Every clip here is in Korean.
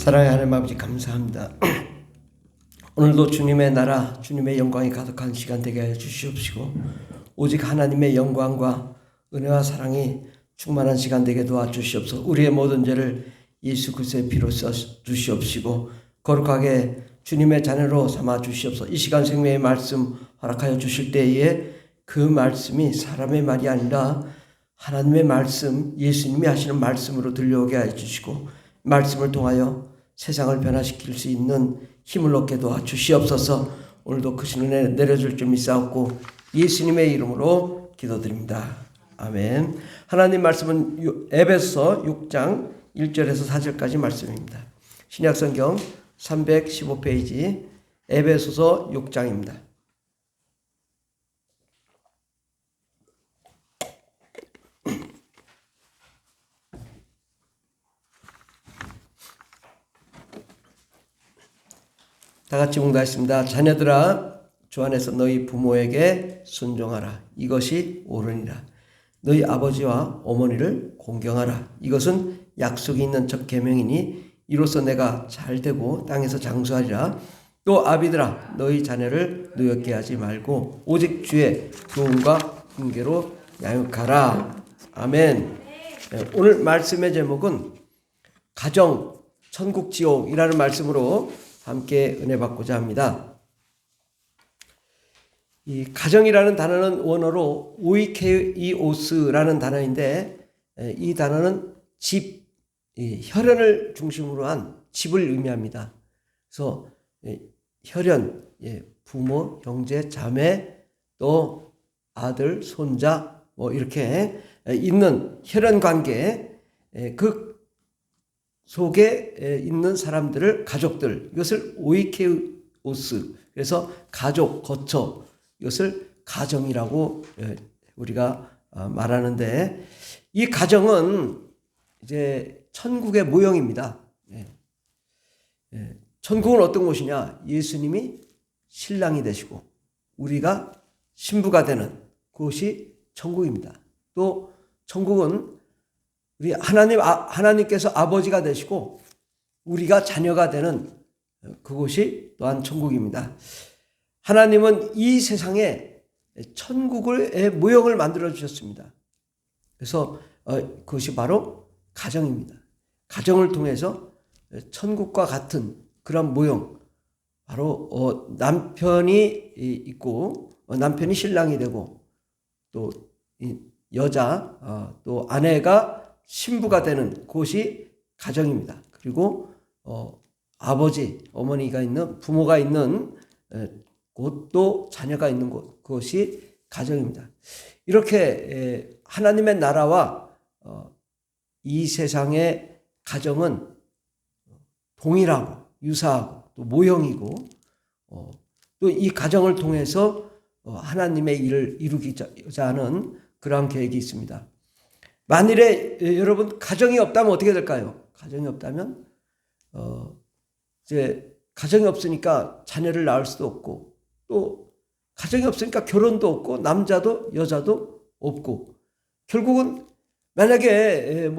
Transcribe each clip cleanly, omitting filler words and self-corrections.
사랑의 하나님 아버지 감사합니다. 오늘도 주님의 나라, 주님의 영광이 가득한 시간 되게 하여 주시옵시고 오직 하나님의 영광과 은혜와 사랑이 충만한 시간 되게 도와주시옵소서. 우리의 모든 죄를 예수 그리스도의 피로 써 주시옵시고 거룩하게 주님의 자녀로 삼아 주시옵소서. 이 시간 생명의 말씀 허락하여 주실 때에 그 말씀이 사람의 말이 아니라 하나님의 말씀, 예수님이 하시는 말씀으로 들려오게 하여 주시고 말씀을 통하여 세상을 변화시킬 수 있는 힘을 얻게 도와주시옵소서. 오늘도 크신 은혜 내려줄 줄 믿사옵고 예수님의 이름으로 기도드립니다. 아멘. 하나님 말씀은 에베소서 6장 1절에서 4절까지 말씀입니다. 신약성경 315페이지 에베소서 6장입니다. 다 같이 봉독하겠습니다. 자녀들아 주 안에서 너희 부모에게 순종하라. 이것이 옳으니라. 너희 아버지와 어머니를 공경하라. 이것은 약속이 있는 첫 계명이니 이로써 내가 잘되고 땅에서 장수하리라. 또 아비들아 너희 자녀를 노엽게 하지 말고 오직 주의 교훈과 훈계로 양육하라. 아멘. 오늘 말씀의 제목은 가정, 천국, 지옥이라는 말씀으로 함께 은혜 받고자 합니다. 이 가정이라는 단어는 원어로 오이케이오스라는 단어인데 이 단어는 집, 혈연을 중심으로 한 집을 의미합니다. 그래서 혈연, 부모, 형제, 자매, 또 아들, 손자 뭐 이렇게 있는 혈연 관계, 그 속에 있는 사람들을 가족들, 이것을 오이케오스, 그래서 가족, 거처, 이것을 가정이라고 우리가 말하는데 이 가정은 이제 천국의 모형입니다. 천국은 어떤 곳이냐? 예수님이 신랑이 되시고 우리가 신부가 되는 곳이 천국입니다. 또 천국은 우리 하나님께서 아버지가 되시고 우리가 자녀가 되는 그곳이 또한 천국입니다. 하나님은 이 세상에 천국의 모형을 만들어 주셨습니다. 그래서 그것이 바로 가정입니다. 가정을 통해서 천국과 같은 그런 모형, 바로 남편이 있고 남편이 신랑이 되고 또 여자, 또 아내가 신부가 되는 곳이 가정입니다. 그리고 아버지, 어머니가 있는, 부모가 있는 곳도 자녀가 있는 곳, 그것이 가정입니다. 이렇게 하나님의 나라와 이 세상의 가정은 동일하고 유사하고 또 모형이고 또 이 가정을 통해서 하나님의 일을 이루기자 하는 그러한 계획이 있습니다. 만일에 여러분 가정이 없다면 어떻게 될까요? 가정이 없다면 이제 가정이 없으니까 자녀를 낳을 수도 없고 또 가정이 없으니까 결혼도 없고 남자도 여자도 없고 결국은 만약에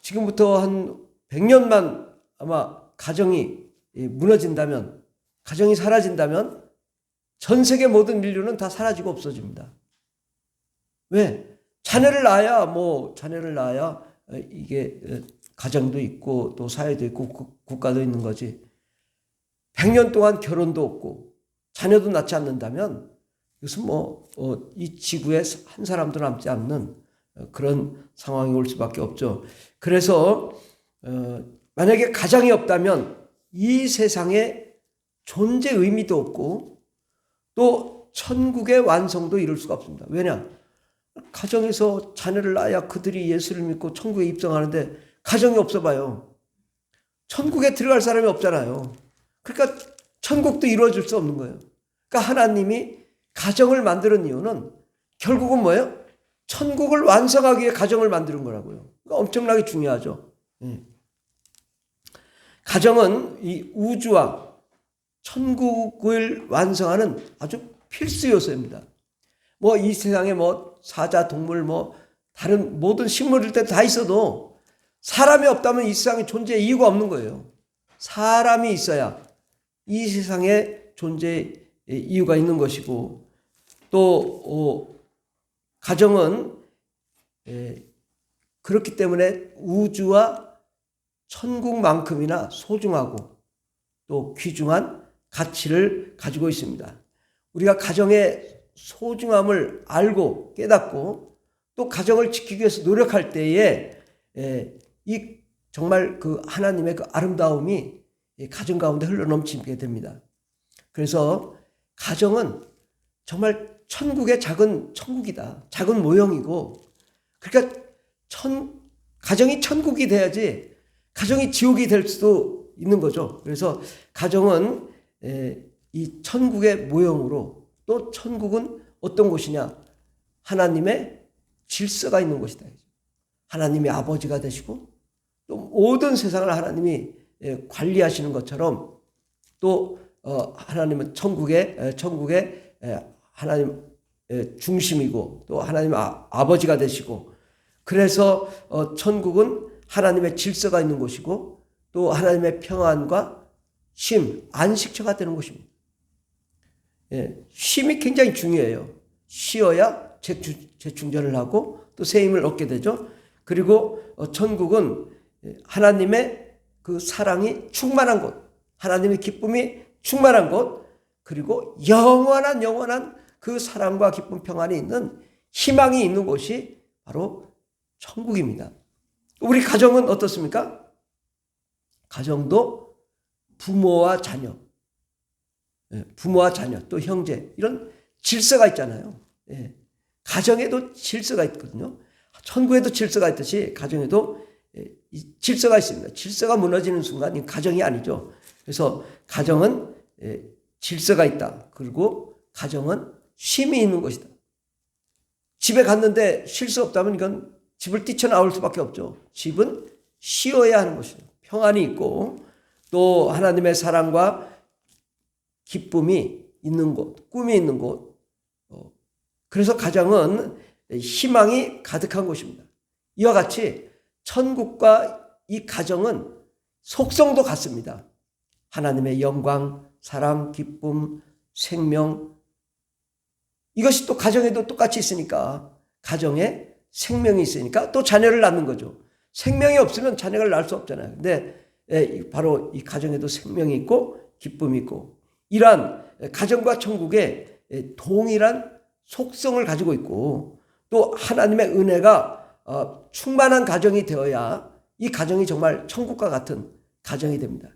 지금부터 한 100년만 아마 가정이 무너진다면 가정이 사라진다면 전 세계 모든 인류는 다 사라지고 없어집니다. 왜? 자녀를 낳아야 이게 가정도 있고 또 사회도 있고 국가도 있는 거지. 100년 동안 결혼도 없고 자녀도 낳지 않는다면 이것은 이 지구에 한 사람도 남지 않는 그런 상황이 올 수밖에 없죠. 그래서 만약에 가정이 없다면 이 세상에 존재 의미도 없고 또 천국의 완성도 이룰 수가 없습니다. 왜냐? 가정에서 자녀를 낳아야 그들이 예수를 믿고 천국에 입성하는데 가정이 없어 봐요. 천국에 들어갈 사람이 없잖아요. 그러니까 천국도 이루어질 수 없는 거예요. 그러니까 하나님이 가정을 만드는 이유는 결국은 뭐예요? 천국을 완성하기 위해 가정을 만드는 거라고요. 그러니까 엄청나게 중요하죠. 가정은 이 우주와 천국을 완성하는 아주 필수 요소입니다. 이 세상에 사자, 동물, 다른 모든 식물일 때 다 있어도 사람이 없다면 이 세상에 존재의 이유가 없는 거예요. 사람이 있어야 이 세상에 존재의 이유가 있는 것이고, 또 가정은 그렇기 때문에 우주와 천국만큼이나 소중하고 또 귀중한 가치를 가지고 있습니다. 우리가 가정의 소중함을 알고 깨닫고 또 가정을 지키기 위해서 노력할 때에 이 정말 그 하나님의 그 아름다움이 가정 가운데 흘러넘치게 됩니다. 그래서 가정은 정말 천국의 작은 천국이다. 작은 모형이고, 그러니까 가정이 천국이 돼야지 가정이 지옥이 될 수도 있는 거죠. 그래서 가정은 이 천국의 모형으로, 또 천국은 어떤 곳이냐? 하나님의 질서가 있는 곳이다. 하나님의 아버지가 되시고 또 모든 세상을 하나님이 관리하시는 것처럼, 또 하나님은 천국의 하나님 중심이고 또 하나님 아버지가 되시고, 그래서 천국은 하나님의 질서가 있는 곳이고 또 하나님의 평안과 쉼, 안식처가 되는 곳입니다. 쉼이 굉장히 중요해요. 쉬어야 재충전을 하고 또 새 힘을 얻게 되죠. 그리고 천국은 하나님의 그 사랑이 충만한 곳, 하나님의 기쁨이 충만한 곳, 그리고 영원한 그 사랑과 기쁨, 평안이 있는, 희망이 있는 곳이 바로 천국입니다. 우리 가정은 어떻습니까? 가정도 부모와 자녀, 또 형제, 이런 질서가 있잖아요. 가정에도 질서가 있거든요. 천국에도 질서가 있듯이 가정에도 질서가 있습니다. 질서가 무너지는 순간 가정이 아니죠. 그래서 가정은 질서가 있다. 그리고 가정은 쉼이 있는 것이다. 집에 갔는데 쉴 수 없다면 이건 집을 뛰쳐나올 수밖에 없죠. 집은 쉬어야 하는 것이죠. 평안이 있고 또 하나님의 사랑과 기쁨이 있는 곳, 꿈이 있는 곳. 그래서 가정은 희망이 가득한 곳입니다. 이와 같이 천국과 이 가정은 속성도 같습니다. 하나님의 영광, 사랑, 기쁨, 생명, 이것이 또 가정에도 똑같이 있으니까, 가정에 생명이 있으니까 또 자녀를 낳는 거죠. 생명이 없으면 자녀를 낳을 수 없잖아요. 근데 바로 이 가정에도 생명이 있고 기쁨이 있고, 이러한 가정과 천국의 동일한 속성을 가지고 있고, 또 하나님의 은혜가 충만한 가정이 되어야 이 가정이 정말 천국과 같은 가정이 됩니다.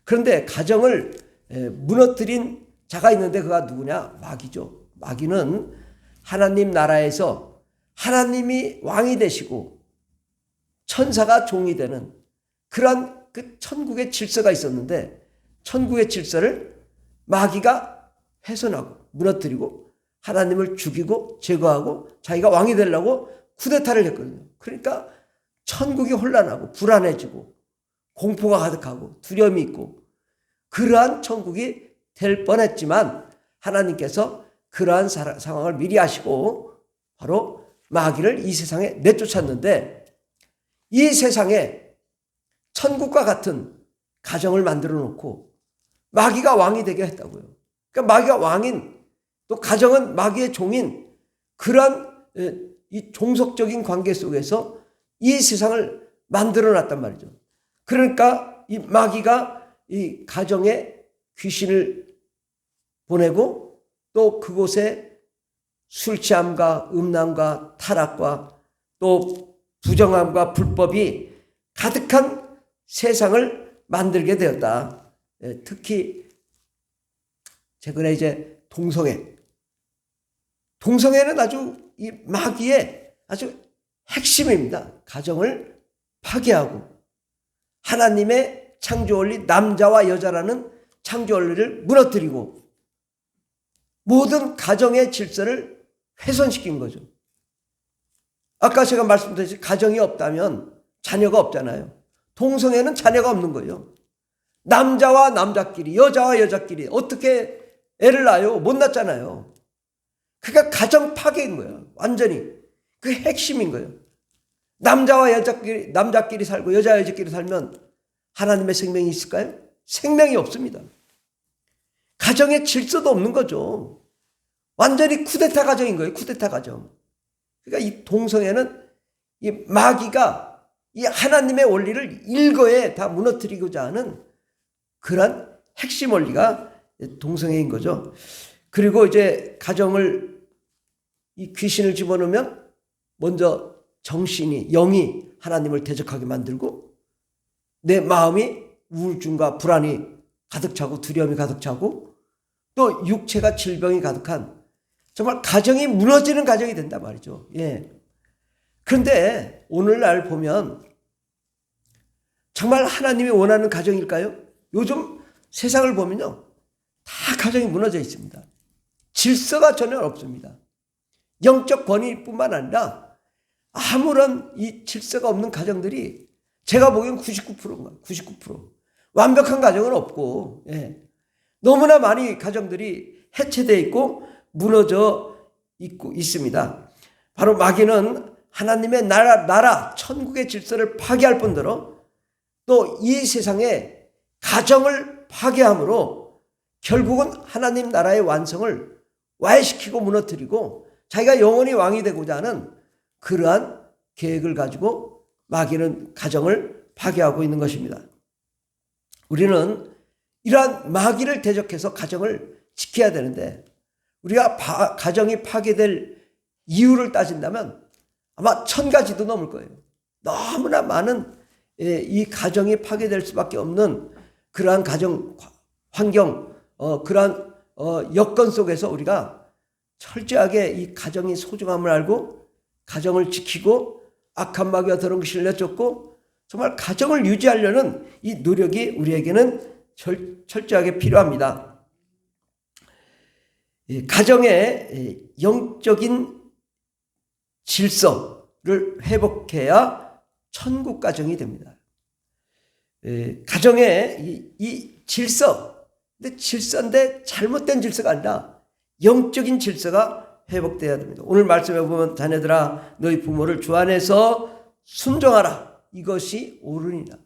그런데 가정을 무너뜨린 자가 있는데 그가 누구냐? 마귀죠. 마귀는 하나님 나라에서 하나님이 왕이 되시고 천사가 종이 되는 그런 그 천국의 질서가 있었는데, 천국의 질서를 마귀가 훼손하고 무너뜨리고 하나님을 죽이고 제거하고 자기가 왕이 되려고 쿠데타를 했거든요. 그러니까 천국이 혼란하고 불안해지고 공포가 가득하고 두려움이 있고, 그러한 천국이 될 뻔했지만 하나님께서 그러한 상황을 미리 아시고 바로 마귀를 이 세상에 내쫓았는데, 이 세상에 천국과 같은 가정을 만들어 놓고 마귀가 왕이 되게 했다고요. 그러니까 마귀가 왕인, 또 가정은 마귀의 종인 그러한 이 종속적인 관계 속에서 이 세상을 만들어 놨단 말이죠. 그러니까 이 마귀가 이 가정에 귀신을 보내고 또 그곳에 술 취함과 음란과 타락과 또 부정함과 불법이 가득한 세상을 만들게 되었다. 특히 최근에 이제 동성애는 아주 이 마귀의 아주 핵심입니다. 가정을 파괴하고 하나님의 창조 원리, 남자와 여자라는 창조 원리를 무너뜨리고 모든 가정의 질서를 훼손시킨 거죠. 아까 제가 말씀드렸듯이 가정이 없다면 자녀가 없잖아요. 동성애는 자녀가 없는 거예요. 남자와 남자끼리, 여자와 여자끼리 어떻게 애를 낳아요? 못 낳잖아요. 그러니까 가정 파괴인 거예요. 완전히. 그게 핵심인 거예요. 남자와 여자끼리 살고 여자와 여자끼리 살면 하나님의 생명이 있을까요? 생명이 없습니다. 가정에 질서도 없는 거죠. 완전히 쿠데타 가정인 거예요. 쿠데타 가정. 그러니까 이 동성애는 이 마귀가 이 하나님의 원리를 일거에 다 무너뜨리고자 하는 그런 핵심 원리가 동성애인 거죠. 그리고 이제 가정을 이 귀신을 집어넣으면 먼저 정신이, 영이 하나님을 대적하게 만들고 내 마음이 우울증과 불안이 가득 차고 두려움이 가득 차고 또 육체가 질병이 가득한 정말 가정이 무너지는 가정이 된단 말이죠. 예. 그런데 오늘날 보면 정말 하나님이 원하는 가정일까요? 요즘 세상을 보면요. 다 가정이 무너져 있습니다. 질서가 전혀 없습니다. 영적 권위뿐만 아니라 아무런 이 질서가 없는 가정들이 제가 보기엔 99%인가 99%. 완벽한 가정은 없고, 예. 너무나 많이 가정들이 해체되어 있고 무너져 있습니다. 바로 마귀는 하나님의 나라 천국의 질서를 파괴할 뿐더러 또 이 세상의 가정을 파괴함으로 결국은 하나님 나라의 완성을 와해시키고 무너뜨리고 자기가 영원히 왕이 되고자 하는 그러한 계획을 가지고 마귀는 가정을 파괴하고 있는 것입니다. 우리는 이러한 마귀를 대적해서 가정을 지켜야 되는데 우리가 가정이 파괴될 이유를 따진다면 아마 1000가지도 넘을 거예요. 너무나 많은 이 가정이 파괴될 수밖에 없는 그러한 가정 환경, 그러한 여건 속에서 우리가 철저하게 이 가정의 소중함을 알고 가정을 지키고 악한 마귀와 더러운 것을 내쫓고 정말 가정을 유지하려는 이 노력이 우리에게는 철저하게 필요합니다. 가정의 영적인 질서를 회복해야 천국 가정이 됩니다. 가정의 이 질서, 근데 질서인데 잘못된 질서가 아니라 영적인 질서가 회복되어야 됩니다. 오늘 말씀에 보면 자녀들아 너희 부모를 주 안에서 순종하라. 이것이 옳으니라.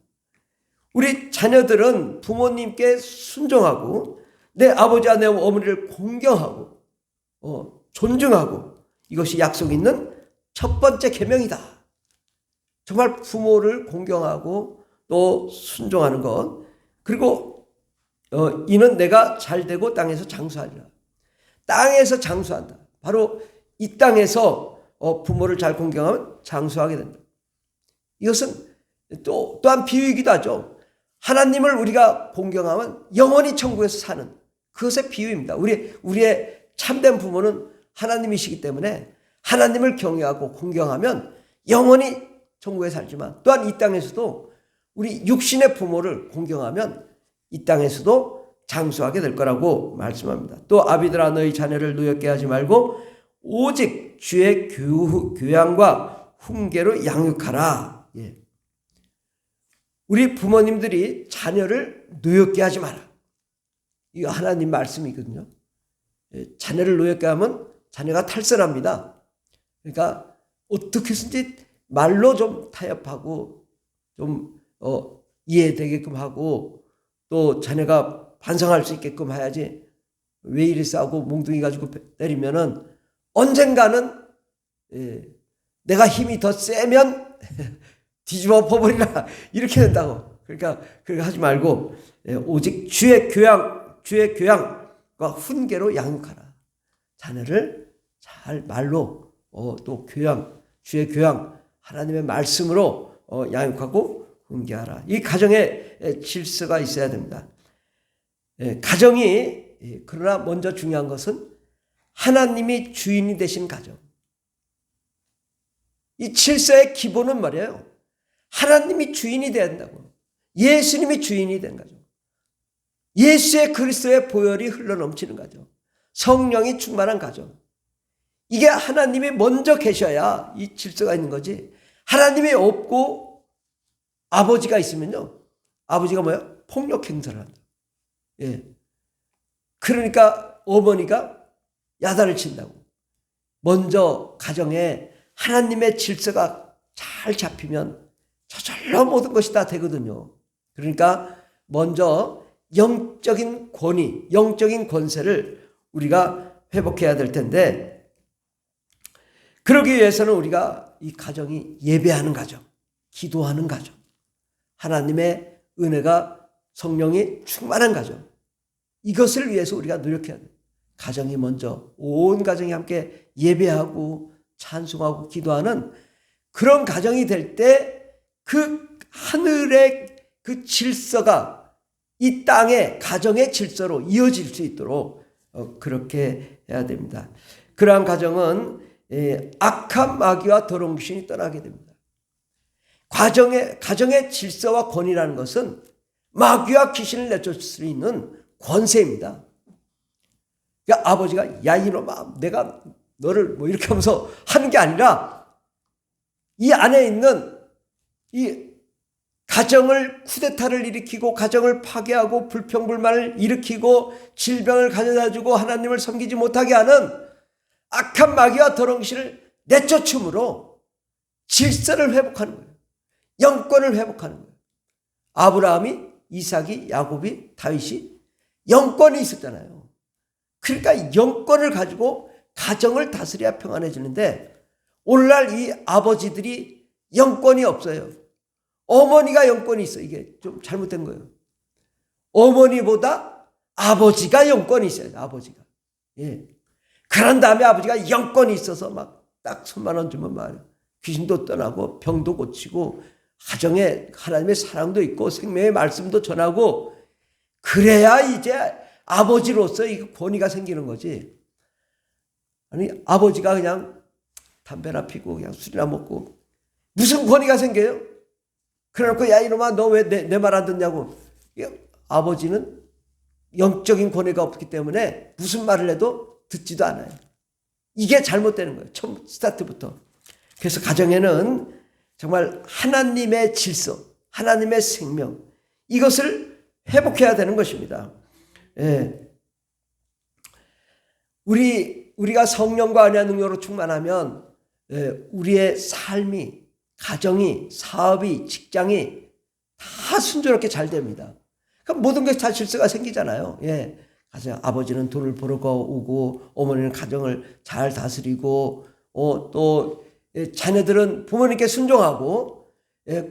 우리 자녀들은 부모님께 순종하고 내 아버지와 내 어머니를 공경하고 존중하고 이것이 약속 있는 첫 번째 계명이다. 정말 부모를 공경하고 또 순종하는 것. 그리고 이는 내가 잘되고 땅에서 장수하리라. 땅에서 장수한다. 바로 이 땅에서 부모를 잘 공경하면 장수하게 된다. 이것은 또한 비유이기도 하죠. 하나님을 우리가 공경하면 영원히 천국에서 사는 그것의 비유입니다. 우리의 참된 부모는 하나님이시기 때문에 하나님을 경외하고 공경하면 영원히 천국에 살지만 또한 이 땅에서도 우리 육신의 부모를 공경하면 이 땅에서도 장수하게 될 거라고 말씀합니다. 또 아비들아 너희 자녀를 노엽게 하지 말고 오직 주의 교양과 훈계로 양육하라. 예. 우리 부모님들이 자녀를 노엽게 하지 마라. 이거 하나님 말씀이거든요. 자녀를 노엽게 하면 자녀가 탈선합니다. 그러니까 어떻게 해서든지 말로 좀 타협하고 좀 이해되게끔 하고 또 자녀가 반성할 수 있게끔 해야지 왜 이리 싸우고 몽둥이 가지고 때리면은 언젠가는 내가 힘이 더 세면 뒤집어 엎어버리라 이렇게 된다고. 그러니까 그렇게 하지 말고 오직 주의 교양과 훈계로 양육하라. 자녀를 잘 말로 또 주의 교양 하나님의 말씀으로 양육하고 훈계하라. 이 가정에 질서가 있어야 됩니다. 가정이 그러나 먼저 중요한 것은 하나님이 주인이 되신 가정. 이 질서의 기본은 말이에요. 하나님이 주인이 되어야 된다고. 예수님이 주인이 된 거죠. 예수의 그리스도의 보혈이 흘러넘치는 거죠. 성령이 충만한 가정. 이게 하나님이 먼저 계셔야 이 질서가 있는 거지. 하나님이 없고 아버지가 있으면요. 아버지가 뭐야? 폭력 행사를 한다. 예. 그러니까 어머니가 야단을 친다고. 먼저 가정에 하나님의 질서가 잘 잡히면 저절로 모든 것이 다 되거든요. 그러니까 먼저 영적인 권위, 영적인 권세를 우리가 회복해야 될 텐데, 그러기 위해서는 우리가 이 가정이 예배하는 가정, 기도하는 가정, 하나님의 은혜가 성령이 충만한 가정, 이것을 위해서 우리가 노력해야 돼요. 가정이 먼저, 온 가정이 함께 예배하고 찬송하고 기도하는 그런 가정이 될 때 그 하늘의 그 질서가 이 땅의 가정의 질서로 이어질 수 있도록 그렇게 해야 됩니다. 그러한 가정은 악한 마귀와 더러운 귀신이 떠나게 됩니다. 가정의 질서와 권위라는 것은 마귀와 귀신을 내쫓을 수 있는 권세입니다. 그러니까 아버지가 야 이놈아 내가 너를 뭐 이렇게 하면서 하는 게 아니라 이 안에 있는 이 가정을 쿠데타를 일으키고 가정을 파괴하고 불평불만을 일으키고 질병을 가져다주고 하나님을 섬기지 못하게 하는 악한 마귀와 더러운 귀신을 내쫓음으로 질서를 회복하는 거예요. 영권을 회복하는 거예요. 아브라함이, 이삭이, 야곱이, 다윗이 영권이 있었잖아요. 그러니까 영권을 가지고 가정을 다스려야 평안해지는데 오늘날 이 아버지들이 영권이 없어요. 어머니가 영권이 있어. 이게 좀 잘못된 거예요. 어머니보다 아버지가 영권이 있어요. 아버지가. 예. 그런 다음에 아버지가 영권이 있어서 막 딱 1000만 원 주면 막 귀신도 떠나고 병도 고치고 가정에 하나님의 사랑도 있고 생명의 말씀도 전하고 그래야 이제 아버지로서 이 권위가 생기는 거지. 아니 아버지가 그냥 담배나 피고 그냥 술이나 먹고 무슨 권위가 생겨요? 그래놓고 야 이놈아 너 왜 내 말 안 듣냐고. 아버지는 영적인 권위가 없기 때문에 무슨 말을 해도 듣지도 않아요. 이게 잘못되는 거예요. 처음 스타트부터. 그래서 가정에는 정말 하나님의 질서, 하나님의 생명 이것을 회복해야 되는 것입니다. 예. 우리가 성령과 은혜와 능력으로 충만하면 우리의 삶이, 가정이, 사업이, 직장이 다 순조롭게 잘 됩니다. 그럼 모든 것이 다 질서가 생기잖아요. 예. 아버지는 돈을 벌어 오고 어머니는 가정을 잘 다스리고 또 자녀들은 부모님께 순종하고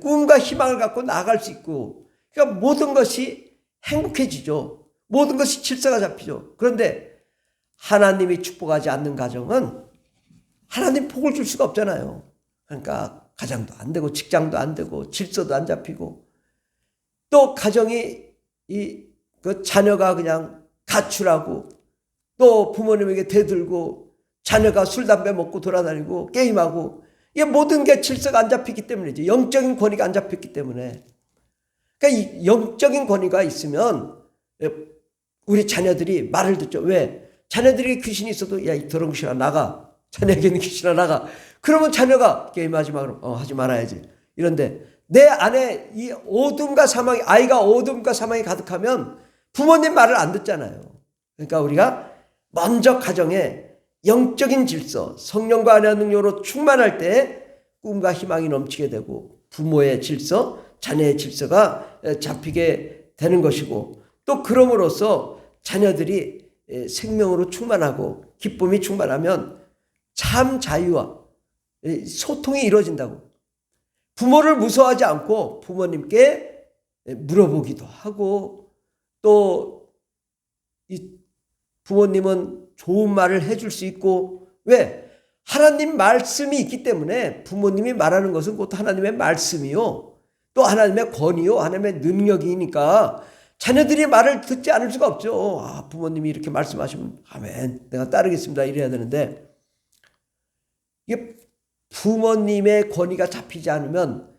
꿈과 희망을 갖고 나아갈 수 있고 그러니까 모든 것이 행복해지죠. 모든 것이 질서가 잡히죠. 그런데 하나님이 축복하지 않는 가정은 하나님 복을 줄 수가 없잖아요. 그러니까 가정도 안 되고 직장도 안 되고 질서도 안 잡히고 또 가정이 그 자녀가 그냥 가출하고 또 부모님에게 대들고 자녀가 술 담배 먹고 돌아다니고 게임하고 이게 모든 게 질서가 안 잡히기 때문이지. 영적인 권위가 안 잡혔기 때문에. 그러니까 이 영적인 권위가 있으면 우리 자녀들이 말을 듣죠. 왜? 자녀들이 귀신이 있어도 야 이 더러운 귀신아 나가. 자녀에게는 귀신아 나가. 그러면 자녀가 게임하지 마. 그럼 하지 말아야지. 이런데 내 안에 이 어둠과 사망이 아이가 어둠과 사망이 가득하면 부모님 말을 안 듣잖아요. 그러니까 우리가 먼저 가정에 영적인 질서, 성령과 은혜와 능력으로 충만할 때 꿈과 희망이 넘치게 되고 부모의 질서, 자녀의 질서가 잡히게 되는 것이고 또 그럼으로써 자녀들이 생명으로 충만하고 기쁨이 충만하면 참 자유와 소통이 이루어진다고. 부모를 무서워하지 않고 부모님께 물어보기도 하고 또 이 부모님은 좋은 말을 해줄 수 있고 왜? 하나님 말씀이 있기 때문에 부모님이 말하는 것은 곧 하나님의 말씀이요. 또 하나님의 권위요. 하나님의 능력이니까 자녀들이 말을 듣지 않을 수가 없죠. 아, 부모님이 이렇게 말씀하시면 아멘 내가 따르겠습니다 이래야 되는데 이게 부모님의 권위가 잡히지 않으면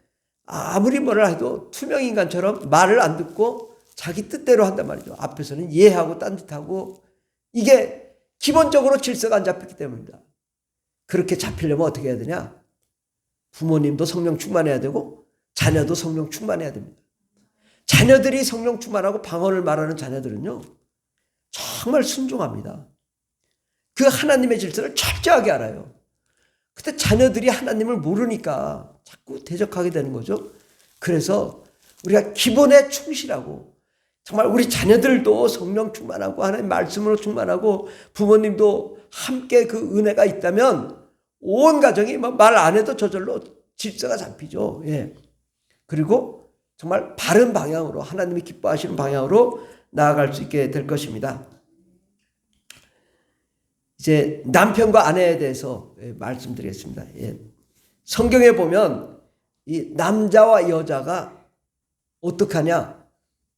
아무리 뭐라 해도 투명인간처럼 말을 안 듣고 자기 뜻대로 한단 말이죠. 앞에서는 이해하고 딴짓하고 이게 기본적으로 질서가 안 잡혔기 때문입니다. 그렇게 잡히려면 어떻게 해야 되냐? 부모님도 성령 충만해야 되고 자녀도 성령 충만해야 됩니다. 자녀들이 성령 충만하고 방언을 말하는 자녀들은요. 정말 순종합니다. 그 하나님의 질서를 철저하게 알아요. 근데 자녀들이 하나님을 모르니까 자꾸 대적하게 되는 거죠. 그래서 우리가 기본에 충실하고 정말 우리 자녀들도 성령 충만하고 하나님 말씀으로 충만하고 부모님도 함께 그 은혜가 있다면 온 가정이 말 안 해도 저절로 질서가 잡히죠. 예. 그리고 정말 바른 방향으로 하나님이 기뻐하시는 방향으로 나아갈 수 있게 될 것입니다. 이제 남편과 아내에 대해서 말씀드리겠습니다. 예. 성경에 보면 이 남자와 여자가 어떻게 하냐?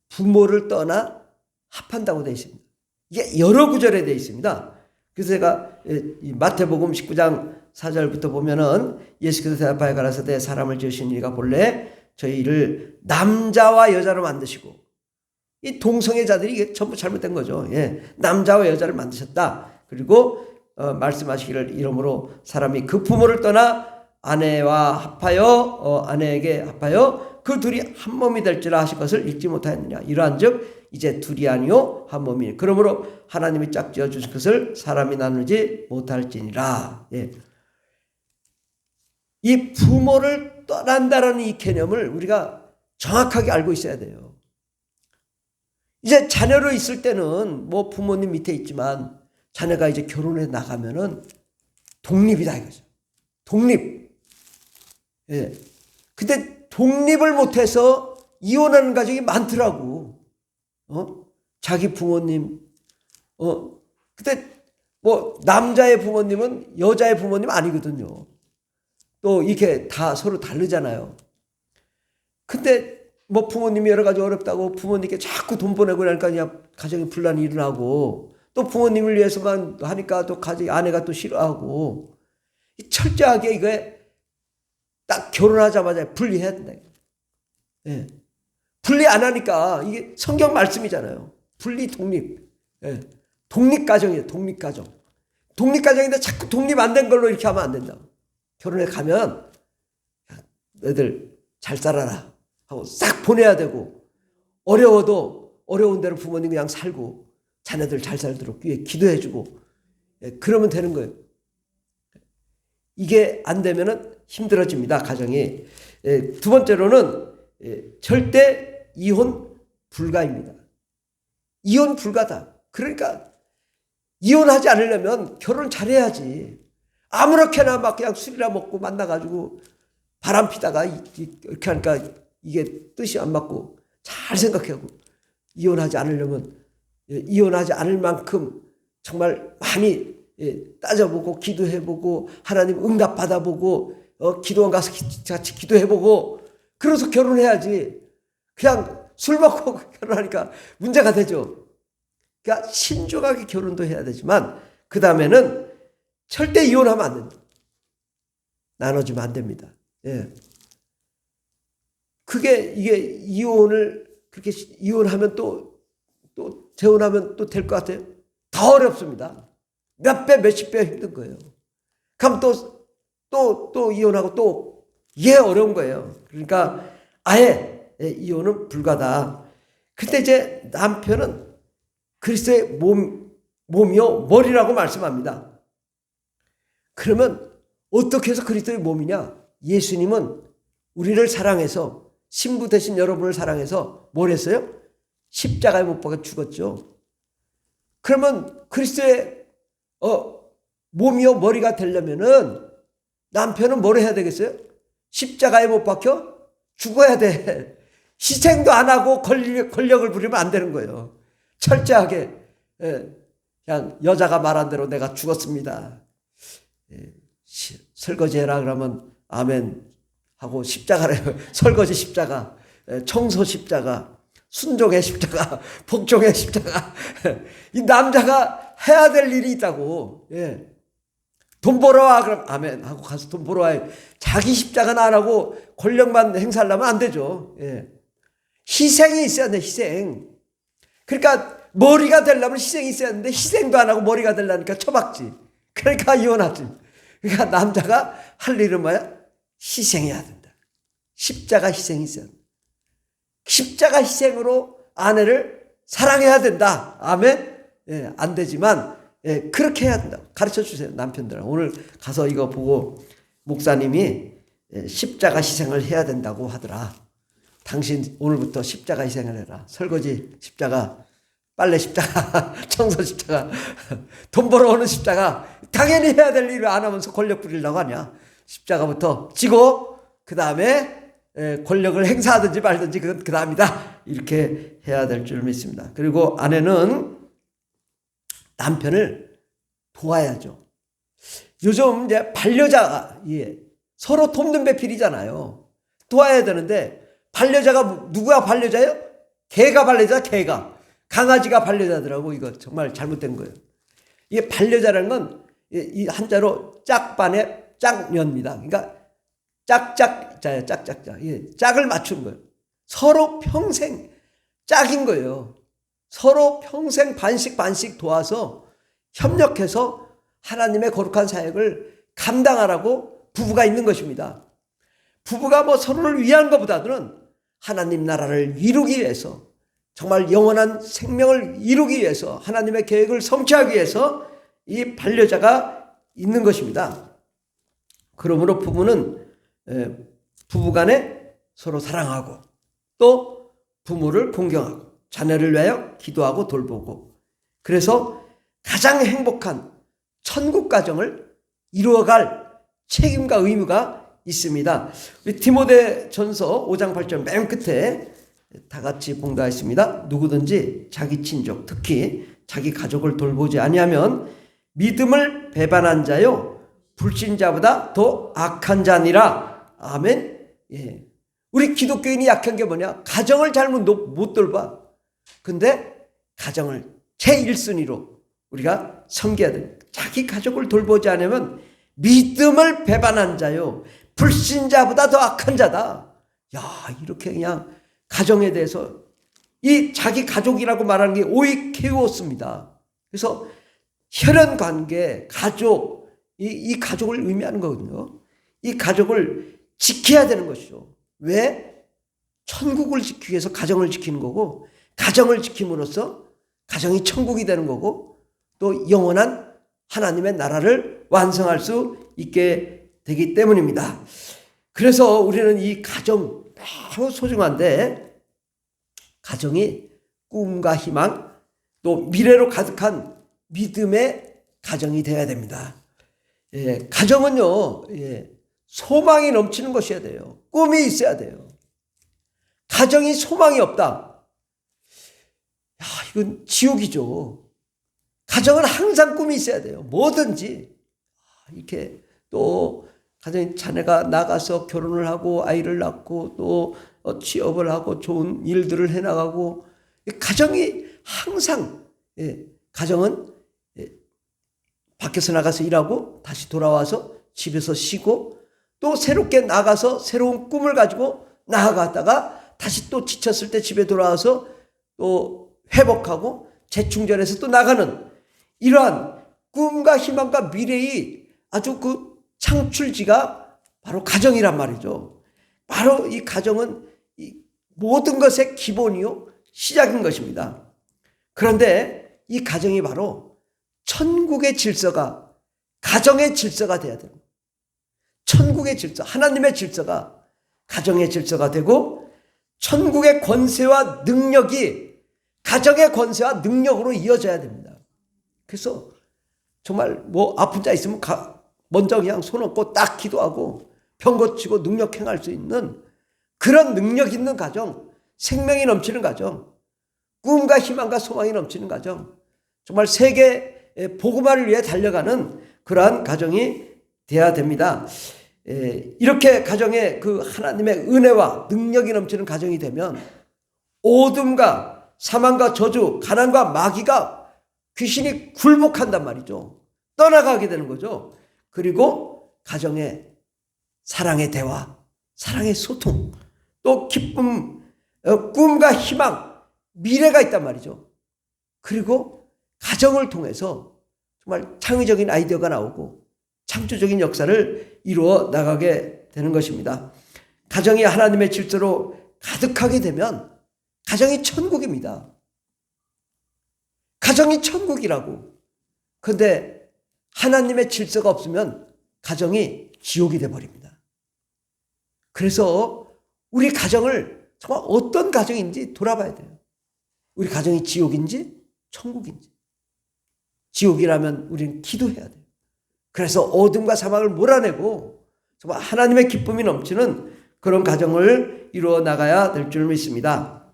부모를 떠나 합한다고 되어 있습니다. 이게 여러 구절에 되어 있습니다. 그래서 제가 마태복음 19장 4절부터 보면은 예수께서 대답하여 가라사대 사람을 지으신 이가 본래 저희를 남자와 여자로 만드시고, 이 동성애자들이 이게 전부 잘못된 거죠. 예. 남자와 여자를 만드셨다. 그리고 말씀하시기를 이러므로 사람이 그 부모를 떠나 아내와 합하여 아내에게 합하여 그 둘이 한 몸이 될지라 하실 것을 잊지 못하였느냐. 이러한즉 이제 둘이 아니요 한 몸이니 그러므로 하나님이 짝지어 주신 것을 사람이 나누지 못할지니라. 예. 이 부모를 떠난다라는 이 개념을 우리가 정확하게 알고 있어야 돼요. 이제 자녀로 있을 때는 뭐 부모님 밑에 있지만 자녀가 이제 결혼해 나가면은 독립이다 이거죠. 독립. 예. 근데 독립을 못해서 이혼하는 가정이 많더라고. 자기 부모님. 근데 뭐 남자의 부모님은 여자의 부모님 아니거든요. 또 이렇게 다 서로 다르잖아요. 근데 뭐 부모님이 여러 가지 어렵다고 부모님께 자꾸 돈 보내고 그러니까 그냥 가정에 분란이 일어나고, 또 부모님을 위해서만 하니까 또 아내가 또 싫어하고, 철저하게 이거에 딱 결혼하자마자 분리해야 된다. 예. 분리 안 하니까 이게 성경 말씀이잖아요. 분리 독립. 예. 독립가정이에요. 독립가정. 독립가정인데 자꾸 독립 안 된 걸로 이렇게 하면 안 된다. 결혼에 가면 너희들 잘 살아라 하고 싹 보내야 되고, 어려워도 어려운 대로 부모님 그냥 살고 자녀들 잘 살도록 기도해 주고, 그러면 되는 거예요. 이게 안 되면은 힘들어집니다, 가정이. 두 번째로는 절대 이혼 불가입니다. 이혼 불가다. 그러니까 이혼하지 않으려면 결혼 잘해야지. 아무렇게나 막 그냥 술이나 먹고 만나가지고 바람 피다가 이렇게 하니까 이게 뜻이 안 맞고, 잘 생각하고 이혼하지 않으려면 이혼하지 않을 만큼 정말 많이 따져보고 기도해보고 하나님 응답 받아보고 기도원 가서 같이 기도해보고 그래서 결혼해야지. 그냥 술 먹고 결혼하니까 문제가 되죠. 그러니까 신중하게 결혼도 해야 되지만 그 다음에는 절대 이혼하면 안 된다. 나눠주면 안 됩니다. 예. 이게 이혼을 그렇게 이혼하면 또 재혼하면 또 될 것 같아요? 더 어렵습니다. 몇 배, 몇십 배 힘든 거예요. 그럼 또 이혼하고 또 이게 어려운 거예요. 그러니까 아예 이혼은 불가다. 근데 이제 남편은 그리스도의 몸이요 머리라고 말씀합니다. 그러면 어떻게 해서 그리스도의 몸이냐? 예수님은 우리를 사랑해서, 신부 되신 여러분을 사랑해서 뭘 했어요? 십자가에 못 박아 죽었죠. 그러면 그리스도의 몸이요 머리가 되려면은 남편은 뭘 해야 되겠어요? 십자가에 못 박혀 죽어야 돼. 희생도 안 하고 권력을 부리면 안 되는 거예요. 철저하게 그냥 여자가 말한 대로 내가 죽었습니다. 설거지해라 그러면 아멘 하고 십자가래요. 설거지 십자가, 청소 십자가, 순종의 십자가, 복종의 십자가. 이 남자가 해야 될 일이 있다고. 예. 돈 벌어와 그럼 아멘 하고 가서 돈 벌어와요. 자기 십자가는 안 하고 권력만 행사하려면 안 되죠. 예. 희생이 있어야 돼. 희생. 그러니까 머리가 되려면 희생이 있어야 되는데 희생도 안 하고 머리가 되려니까 처박지. 그러니까 이혼하지. 그러니까 남자가 할 일은 뭐야? 희생해야 된다. 십자가 희생이 있어야 된다. 십자가 희생으로 아내를 사랑해야 된다. 아멘? 예, 안 되지만 그렇게 해야 된다. 가르쳐 주세요, 남편들. 오늘 가서 이거 보고 목사님이 십자가 희생을 해야 된다고 하더라. 당신 오늘부터 십자가 희생을 해라. 설거지 십자가, 빨래 십자가, 청소 십자가, 돈 벌어오는 십자가. 당연히 해야 될 일을 안 하면서 권력 부리려고 하냐. 십자가부터 지고 그 다음에 권력을 행사하든지 말든지 그건 그 다음이다. 이렇게 해야 될 줄 믿습니다. 그리고 아내는 남편을 도와야죠. 요즘 이제 반려자가 서로 돕는 배필이잖아요. 도와야 되는데 반려자가 누구야 반려자예요? 개가 반려자, 개가. 강아지가 반려자더라고. 이거 정말 잘못된 거예요. 이게 반려자라는 건 이 한자로 짝반의 짝녀입니다. 그러니까 짝짝자예요. 짝짝자. 짝을 맞춘 거예요. 서로 평생 짝인 거예요. 서로 평생 반씩 도와서 협력해서 하나님의 거룩한 사역을 감당하라고 부부가 있는 것입니다. 부부가 뭐 서로를 위한 것보다는 하나님 나라를 이루기 위해서, 정말 영원한 생명을 이루기 위해서, 하나님의 계획을 성취하기 위해서 이 반려자가 있는 것입니다. 그러므로 부부는 부부간에 서로 사랑하고 또 부모를 공경하고 자녀를 위하여 기도하고 돌보고, 그래서 가장 행복한 천국 가정을 이루어갈 책임과 의무가 있습니다. 우리 디모데전서 5장 8절 맨 끝에 다 같이 봉독하겠습니다. 누구든지 자기 친족, 특히 자기 가족을 돌보지 아니하면 믿음을 배반한 자요 불신자보다 더 악한 자니라. 아멘. 우리 기독교인이 약한 게 뭐냐? 가정을 잘못 못 돌봐. 근데 가정을 제1순위로 우리가 섬겨야 돼. 자기 가족을 돌보지 않으면 믿음을 배반한 자요 불신자보다 더 악한 자다. 야, 이렇게 그냥 가정에 대해서 이 자기 가족이라고 말하는 게 오이 캐웠습니다. 그래서 혈연 관계, 가족, 이 가족을 의미하는 거거든요. 이 가족을 지켜야 되는 것이죠. 왜? 천국을 지키기 위해서 가정을 지키는 거고, 가정을 지킴으로써 가정이 천국이 되는 거고, 또 영원한 하나님의 나라를 완성할 수 있게 되기 때문입니다. 그래서 우리는 이 가정 매우 소중한데, 가정이 꿈과 희망 또 미래로 가득한 믿음의 가정이 되어야 됩니다. 가정은요, 소망이 넘치는 것이어야 돼요. 꿈이 있어야 돼요. 가정이 소망이 없다. 야, 이건 지옥이죠. 가정은 항상 꿈이 있어야 돼요. 뭐든지. 이렇게 또 가정의 자녀가 나가서 결혼을 하고 아이를 낳고 또 취업을 하고 좋은 일들을 해나가고, 가정이 항상, 가정은 밖에서 나가서 일하고 다시 돌아와서 집에서 쉬고 또 새롭게 나가서 새로운 꿈을 가지고 나아갔다가 다시 또 지쳤을 때 집에 돌아와서 또 회복하고 재충전해서 또 나가는, 이러한 꿈과 희망과 미래의 아주 그 창출지가 바로 가정이란 말이죠. 바로 이 가정은 이 모든 것의 기본이요 시작인 것입니다. 그런데 이 가정이 바로 천국의 질서가, 가정의 질서가 돼야 됩니다. 천국의 질서, 하나님의 질서가 가정의 질서가 되고, 천국의 권세와 능력이 가정의 권세와 능력으로 이어져야 됩니다. 그래서 정말 뭐 아픈 자 있으면 먼저 그냥 손 얹고 딱 기도하고 병 고치고 능력 행할 수 있는 그런 능력 있는 가정, 생명이 넘치는 가정, 꿈과 희망과 소망이 넘치는 가정, 정말 세계 복음화를 위해 달려가는 그러한 가정이 되어야 됩니다. 이렇게 가정에 그 하나님의 은혜와 능력이 넘치는 가정이 되면 어둠과 사망과 저주, 가난과 마귀가, 귀신이 굴복한단 말이죠. 떠나가게 되는 거죠. 그리고 가정에 사랑의 대화, 사랑의 소통, 또 기쁨, 꿈과 희망, 미래가 있단 말이죠. 그리고 가정을 통해서 정말 창의적인 아이디어가 나오고 창조적인 역사를 이루어 나가게 되는 것입니다. 가정이 하나님의 질서로 가득하게 되면 가정이 천국입니다. 가정이 천국이라고. 그런데 하나님의 질서가 없으면 가정이 지옥이 되어버립니다. 그래서 우리 가정을 정말 어떤 가정인지 돌아봐야 돼요. 우리 가정이 지옥인지 천국인지. 지옥이라면 우리는 기도해야 돼요. 그래서 어둠과 사망을 몰아내고 정말 하나님의 기쁨이 넘치는 그런 가정을 이루어 나가야 될 줄 믿습니다.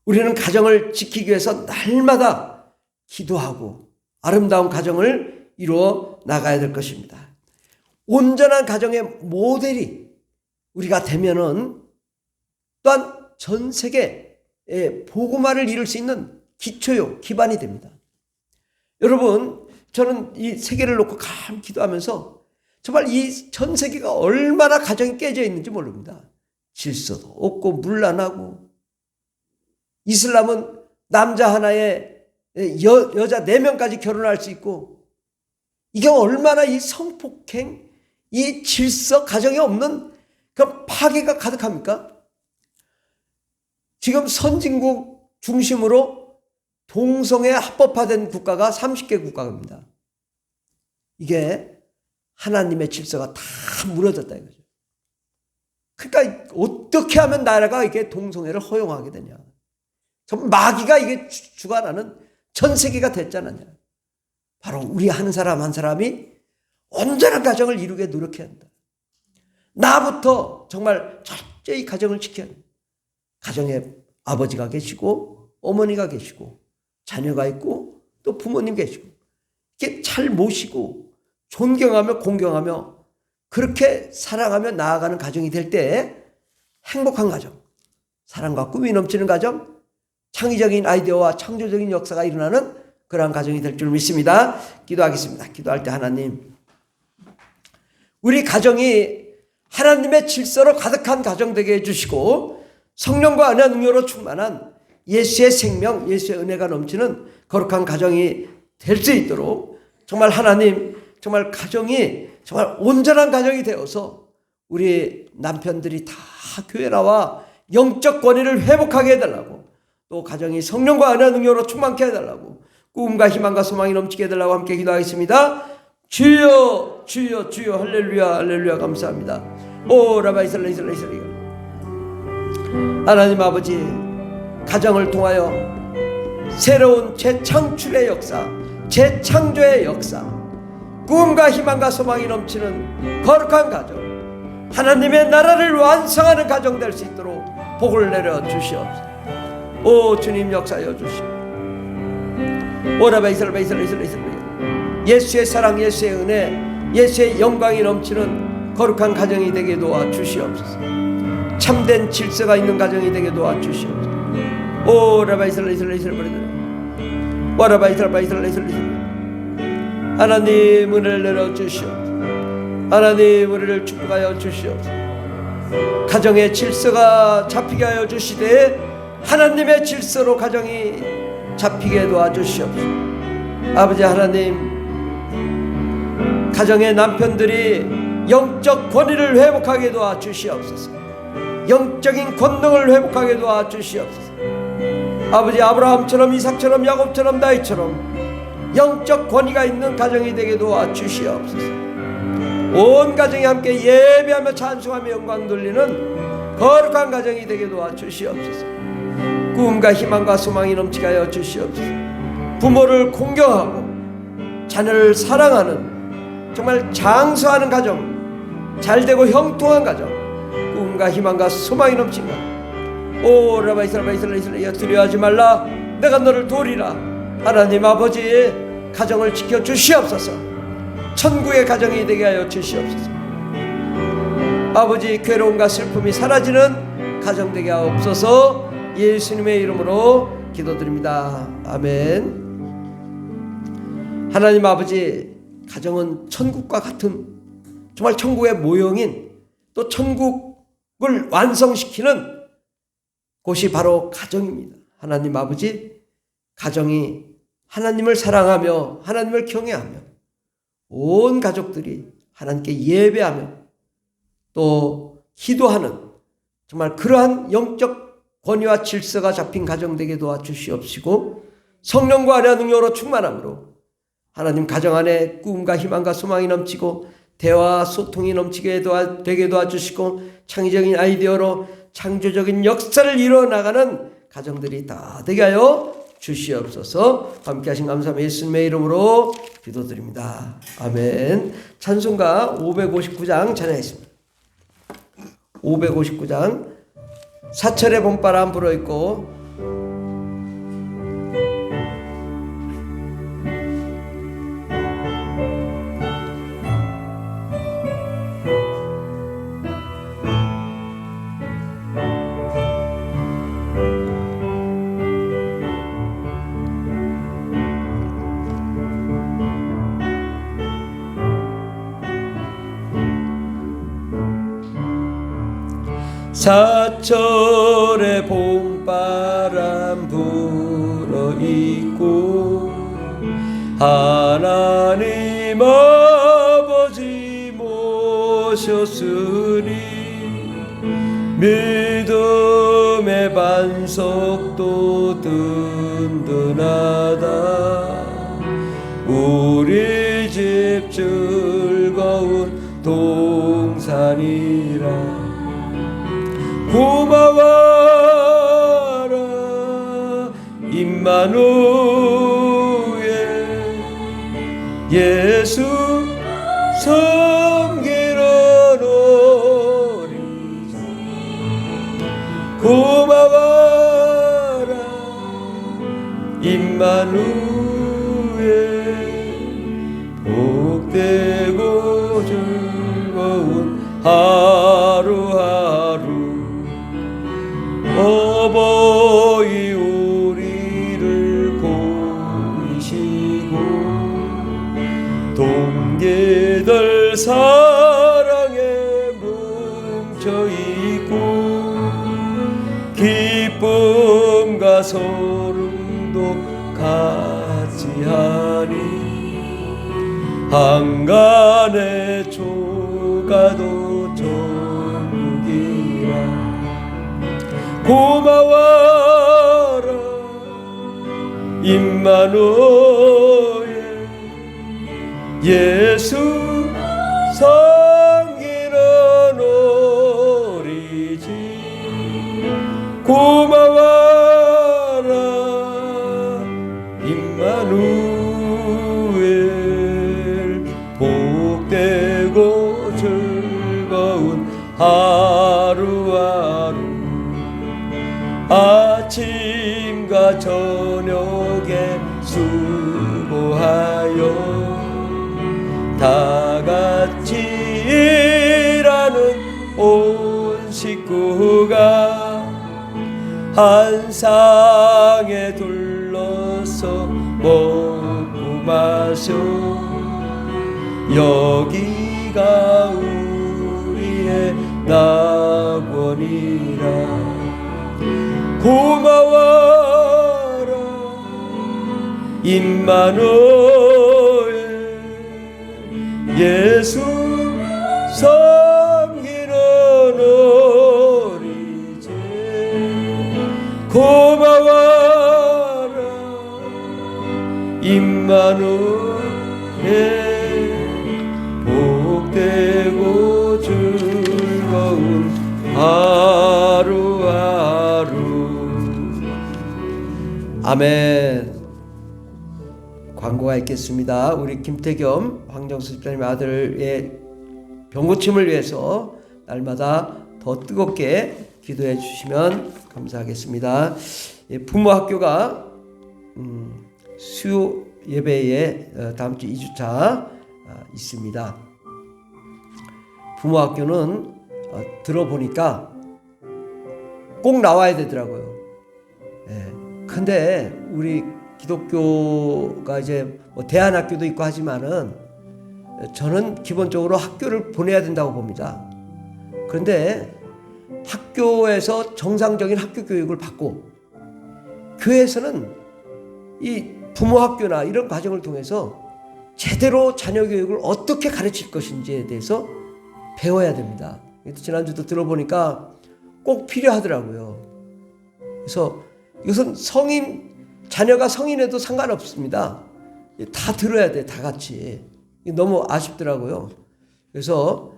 우리는 가정을 지키기 위해서 날마다 기도하고 아름다운 가정을 이루어 나가야 될 것입니다. 온전한 가정의 모델이 우리가 되면은 또한 전 세계에 복음화를 이룰 수 있는 기초요, 기반이 됩니다. 여러분, 저는 이 세계를 놓고 감 기도하면서 정말 이 전 세계가 얼마나 가정이 깨져 있는지 모릅니다. 질서도 없고 문란하고, 이슬람은 남자 하나에 여자 4명까지 결혼할 수 있고, 이게 얼마나 이 성폭행, 이 질서, 가정이 없는 그 파괴가 가득합니까? 지금 선진국 중심으로 동성애 합법화된 국가가 30개 국가입니다. 이게 하나님의 질서가 다 무너졌다 이거죠. 그러니까 어떻게 하면 나라가 이게 동성애를 허용하게 되냐. 정말 마귀가 이게 주관하는 전 세계가 됐잖아요. 바로 우리 한 사람 한 사람이 온전한 가정을 이루게 노력해야 한다. 나부터 정말 철저히 가정을 지켜야 한다. 가정에 아버지가 계시고 어머니가 계시고 자녀가 있고 또 부모님 계시고 이렇게 잘 모시고 존경하며 공경하며 그렇게 사랑하며 나아가는 가정이 될 때 행복한 가정, 사랑과 꿈이 넘치는 가정, 창의적인 아이디어와 창조적인 역사가 일어나는 그러한 가정이 될 줄 믿습니다. 기도하겠습니다. 기도할 때 하나님, 우리 가정이 하나님의 질서로 가득한 가정 되게 해주시고 성령과 은혜와 능력으로 충만한 예수의 생명, 예수의 은혜가 넘치는 거룩한 가정이 될 수 있도록 정말 하나님, 정말 가정이 정말 온전한 가정이 되어서 우리 남편들이 다 교회 나와 영적 권위를 회복하게 해달라고, 또 가정이 성령과 은혜와 능력으로 충만케 해달라고, 꿈과 희망과 소망이 넘치게 해달라고 함께 기도하겠습니다. 주여 주여 주여 할렐루야 할렐루야 감사합니다. 오 라바 이슬라 이슬라 이슬라. 하나님 아버지, 가정을 통하여 새로운 재창출의 역사, 재창조의 역사, 꿈과 희망과 소망이 넘치는 거룩한 가정, 하나님의 나라를 완성하는 가정 될 수 있도록 복을 내려 주시옵소서. 오 주님 역사여 주시옵소서. 오라바 이슬라 이슬라 이슬라 이슬라. 예수의 사랑, 예수의 은혜, 예수의 영광이 넘치는 거룩한 가정이 되게 도와주시옵소서. 참된 질서가 있는 가정이 되게 도와주시옵소서. 오 라바이슬라 이슬라 이슬라 와라바이슬라 이슬라 이슬라. 하나님 은혜를 내려주시옵소서. 하나님 은혜를 축복하여 주시옵소서. 가정의 질서가 잡히게 하여 주시되 하나님의 질서로 가정이 잡히게 도와주시옵소서. 아버지 하나님, 가정의 남편들이 영적 권위를 회복하게 도와주시옵소서. 영적인 권능을 회복하게 도와주시옵소서. 아버지, 아브라함처럼 이삭처럼 야곱처럼 다윗처럼 영적 권위가 있는 가정이 되게 도와주시옵소서. 온 가정이 함께 예배하며 찬송하며 영광 돌리는 거룩한 가정이 되게 도와주시옵소서. 꿈과 희망과 소망이 넘치게 하여 주시옵소서. 부모를 공경하고 자녀를 사랑하는 정말 장수하는 가정, 잘되고 형통한 가정, 꿈과 희망과 소망이 넘친 가정. 오 라바 이스라엘 이스라엘 이스라엘, 두려워하지 말라, 내가 너를 도우리라. 하나님 아버지, 가정을 지켜 주시옵소서. 천국의 가정이 되게 하여 주시옵소서. 아버지, 괴로움과 슬픔이 사라지는 가정 되게 하옵소서. 예수님의 이름으로 기도드립니다. 아멘. 하나님 아버지, 가정은 천국과 같은 정말 천국의 모형인, 또 천국을 완성시키는 곳이 바로 가정입니다. 하나님 아버지, 가정이 하나님을 사랑하며 하나님을 경외하며 온 가족들이 하나님께 예배하며 또 기도하는 정말 그러한 영적 권위와 질서가 잡힌 가정 되게 도와주시옵시고, 성령과 은혜와 능력으로 충만함으로 하나님 가정 안에 꿈과 희망과 소망이 넘치고 대화 소통이 넘치게 되게 도와주시고 창의적인 아이디어로 창조적인 역사를 이뤄나가는 가정들이 다 되게 하여 주시옵소서. 함께 하신 감사함 예수님의 이름으로 기도드립니다. 아멘. 찬송가 559장 찬양했습니다. 559장 사철의 봄바람 불어있고 사철의 봄바람 불어있고 하나님 아버지 모셨으니 믿음의 반석도 든든하다. 우리 집 즐거운 동산이라. 고마워라 임마누엘 예수 섬기는 어린이. 고마워라 임마누엘 복되고 즐거운 하루하루. 어버이 우리를 고이시고 동계들 사랑에 뭉쳐있고 기쁨과 소름도 같이 하니 한간의 조가도 천국이라. 고마워라 임마누엘 예수 섬기는 어린이. 고마워라 임마누엘 복되고 즐거운 하루하루. 아침과 저녁에 수고하여 다 같이 일하는 온 식구가 한 상에 둘러서 먹고 마셔. 여기가 우리의 낙원이라. 고마워라 임마누엘 예수 섬기는 어린이. 고마워라 임마누엘 복되고 즐거운 하루하루. 아멘. 광고가 있겠습니다. 우리 김태겸 황정수 집사님의 아들의 병고침을 위해서 날마다 더 뜨겁게 기도해 주시면 감사하겠습니다. 부모 학교가 수요 예배에 다음 주 2주차 있습니다. 부모 학교는 들어보니까 꼭 나와야 되더라고요. 근데 우리 기독교가 이제 뭐 대안학교도 있고 하지만은 저는 기본적으로 학교를 보내야 된다고 봅니다. 그런데 학교에서 정상적인 학교 교육을 받고 교회에서는 이 부모 학교나 이런 과정을 통해서 제대로 자녀 교육을 어떻게 가르칠 것인지에 대해서 배워야 됩니다. 지난주도 들어보니까 꼭 필요하더라고요. 그래서 이것은 자녀가 성인에도 상관없습니다. 다 들어야 돼, 다 같이. 너무 아쉽더라고요. 그래서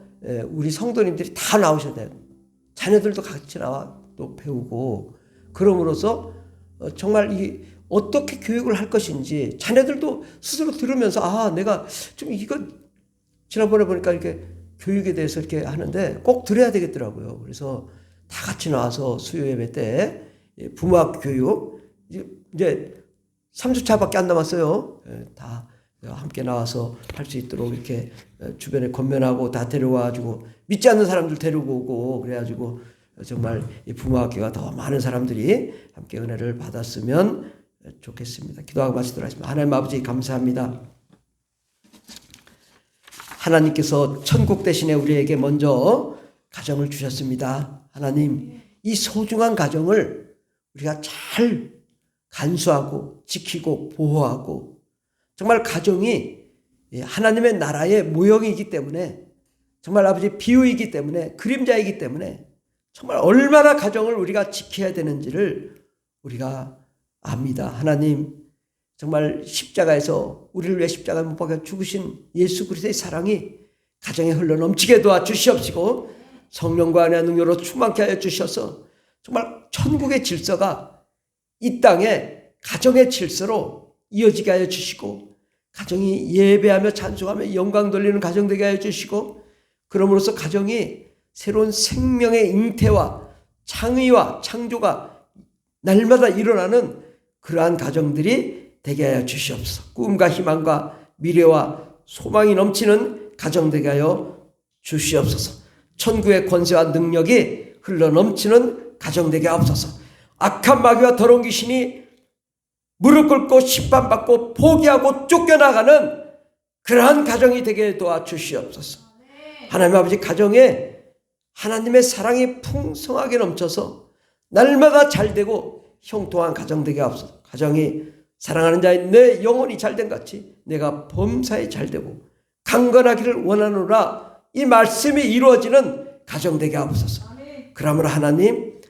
우리 성도님들이 다 나오셔야 돼요. 자녀들도 같이 나와 또 배우고, 그럼으로써 정말 이 어떻게 교육을 할 것인지 자녀들도 스스로 들으면서 아 내가 좀 이거 지난번에 보니까 이렇게 교육에 대해서 이렇게 하는데 꼭 들어야 되겠더라고요. 그래서 다 같이 나와서 수요 예배 때 부모학 교육 이제 3주차밖에 안 남았어요. 다 함께 나와서 할 수 있도록 이렇게 주변에 건면하고 다 데려와가지고 믿지 않는 사람들 데리고 오고 그래가지고 정말 이 부모학교가 더 많은 사람들이 함께 은혜를 받았으면 좋겠습니다. 기도하고 마치도록 하겠습니다. 하나님 아버지 감사합니다. 하나님께서 천국 대신에 우리에게 먼저 가정을 주셨습니다. 하나님, 이 소중한 가정을 우리가 잘 간수하고 지키고 보호하고, 정말 가정이 하나님의 나라의 모형이기 때문에, 정말 아버지 비유이기 때문에, 그림자이기 때문에 정말 얼마나 가정을 우리가 지켜야 되는지를 우리가 압니다. 하나님, 정말 십자가에서 우리를 위해 십자가에 못 박혀 죽으신 예수 그리스도의 사랑이 가정에 흘러넘치게 도와주시옵시고, 성령과 은혜와 능력으로 충만케 하여 주셔서 정말 천국의 질서가 이 땅에 가정의 질서로 이어지게 하여 주시고, 가정이 예배하며 찬송하며 영광 돌리는 가정 되게 하여 주시고, 그럼으로써 가정이 새로운 생명의 잉태와 창의와 창조가 날마다 일어나는 그러한 가정들이 되게 하여 주시옵소서. 꿈과 희망과 미래와 소망이 넘치는 가정 되게 하여 주시옵소서. 천국의 권세와 능력이 흘러넘치는 가정 되게 하옵소서. 악한 마귀와 더러운 귀신이 무릎 꿇고 심판받고 포기하고 쫓겨나가는 그러한 가정이 되게 도와주시옵소서. 하나님 아버지, 가정에 하나님의 사랑이 풍성하게 넘쳐서 날마다 잘되고 형통한 가정 되게 하옵소서. 가정이 사랑하는 자의 내 영혼이 잘된 같이 내가 범사에 잘되고 강건하기를 원하노라, 이 말씀이 이루어지는 가정 되게 하옵소서. 그러므로 하나님,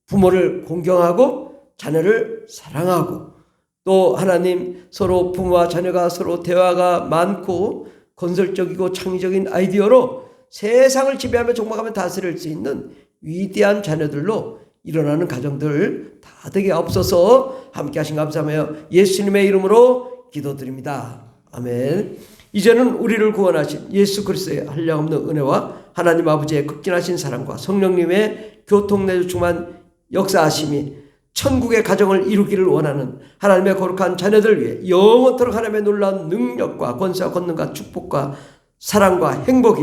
부모를 공경하고 자녀를 사랑하고, 또 하나님 서로 부모와 자녀가 서로 대화가 많고 건설적이고 창의적인 아이디어로 세상을 지배하며 종막하며 다스릴 수 있는 위대한 자녀들로 일어나는 가정들 다 되게 없어서 함께 하신 감사하며 예수님의 이름으로 기도드립니다. 아멘. 이제는 우리를 구원하신 예수 그리스도의 한량없는 은혜와 하나님 아버지의 극진하신 사랑과 성령님의 교통내주 충만 역사하심이 천국의 가정을 이루기를 원하는 하나님의 거룩한 자녀들 위해 영원토록 하나님의 놀라운 능력과 권세와 권능과 축복과 사랑과 행복이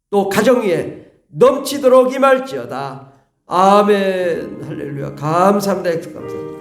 또 가정 위에 넘치도록 임할지어다. 아멘. 할렐루야. 감사합니다. 감사합니다.